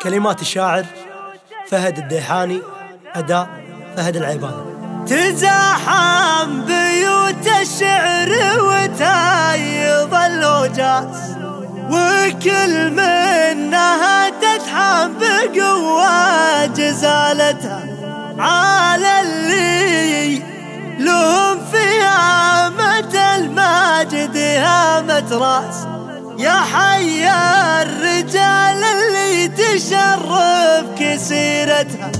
كلمات الشاعر فهد الديحاني، أداء فهد العيباني. تزاحم بيوت الشعر وتايض اللوجاس، وكل منها تتحم بقوة جزالتها على اللي لهم فيها مدى الماجد هامة راس. يا حي الرجال اللي تشرف كسيرتها،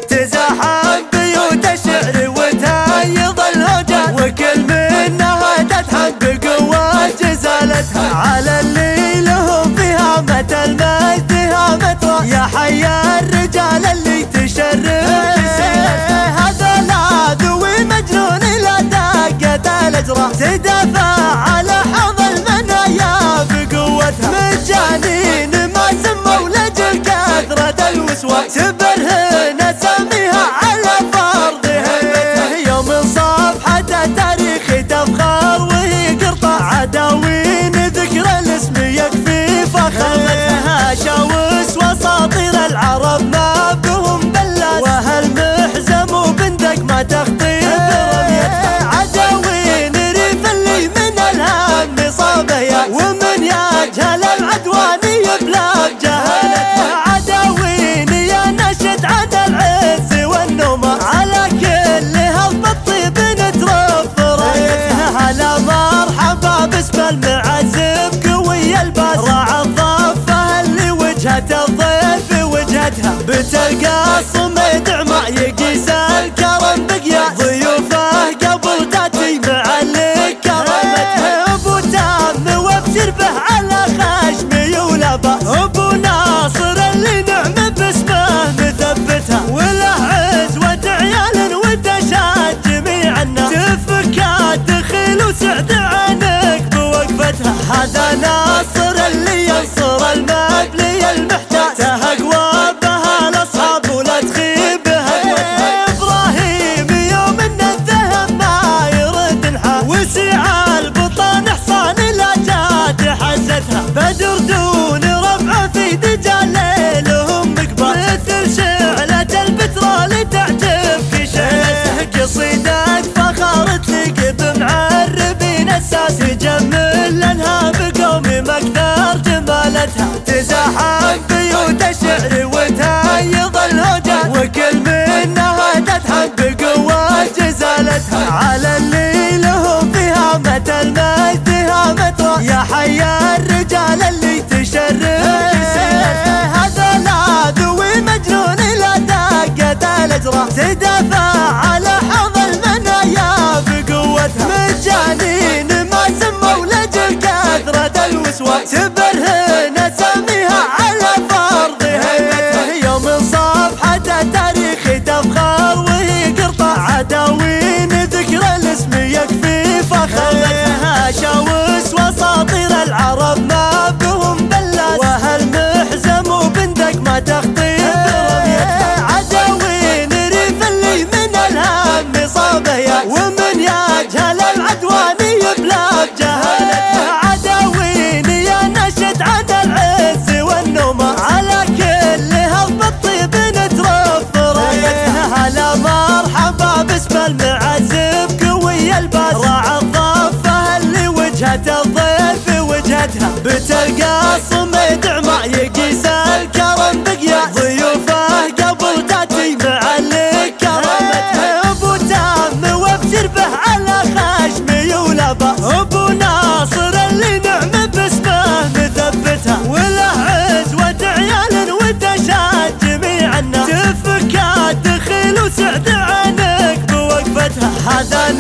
تزاحم بيوت الشعر وتايض الهوجات، وكل منها تتحم بقوة جزالتها على اللي لهم فيها مدى المجد هامة راس. يا حي الرجال اللي تشرف كسيرتها، هذا لاذ ومجنون لا دقة الأجراس، تدافع على حظ المنايا بقوتها. مجانين ما سموا لجل كثرة الوسواس، تبرهن اساميها على فرض همتها. يوم صفحة التاريخ تفخر وهي قرطة، عداوين ذكر الاسم يكفي فخامتها. شاوس واساطير العرب ما بهم بلاد، وهالمحزم وبندق ما تخطي برميتها. عداوين ريف اللي من الهم صابه، ومن يجهل العدواني يبلغ جهالتها. عداوين يا نشد عن العز والنمى، على كل هالطيب نترف رايتها. هلا مرحبا باسم المعزب قوي الباس، راعى الضفه اللي وجهة الضيف وجهتها. بتلقى الصمد ما يقيس الكرم بقياس، ضيوفه قبل تاتي معلق كرامتها. ابو تام وابشر به على خشمي ولا باس، ابو ناصر اللي نعم باسمه مثبتها. وله عزوة عيال ودشات جميع الناس، تفكات دخل وسعد عنك بوقفتها. هذا ناصر اللي ينصر المبلي المحتاج، تهقوى بها الاصحاب ولا تخيب هدوتها. ابراهيم يوم ان الذهب ما يرد انحاز، وسع البطن حصان لا جات حزتها. بدر دون ربعه في دجال ليلهم مقبال، مثل شعلة البترول تعجبك شعلتها. قصيدة فخر تليق بمعربين الساس، تجمل لانها بقومي مكثر جمالتها. تزاحم بيوت الشعر وتايض الهوجات، وكل منها تتحم بقوة جزالتها على اللي لهم فيها مدى المجد هامة راس. يا حي الرجال اللي تشرف كسيرتها، هذا لاذ ومجنون لا دقة الأجراس، تدافع على حظ المنايا بقوتها. مجانين ما سموا لجل كثرة الوسواس، تبرهن اساميها على فرض همتها. يوم صفحة التاريخ تفخر وهي قرطة، عداوين ذكر الاسم يكفي فخامتها. شاوس واساطير العرب ما بهم بلاد، وهالمحزم وبندق ما تخطي برميتها. عداوين ريف اللي من الهم صابه، ومن يجهل العدواني يبلغ جهالتها. عداوين يا نشد عن العز والنمى، على كل هالطيب نترف رايتها. هلا مرحبا باسم المعزب قوي الباس، راعى الضفه اللي وجهة الضيف وجهتها. بتلقى الصمد ما يقيس الكرم بقياس، ضيوفه قبل تاتي معلق كرامتها. ابو تام وابشر به على خشمي ولا باس، ابو ناصر اللي نعم باسمه مثبتها. وله عزوة عيال ودشات جميع الناس، تفكات دخل وسعد عنك بوقفتها. هذا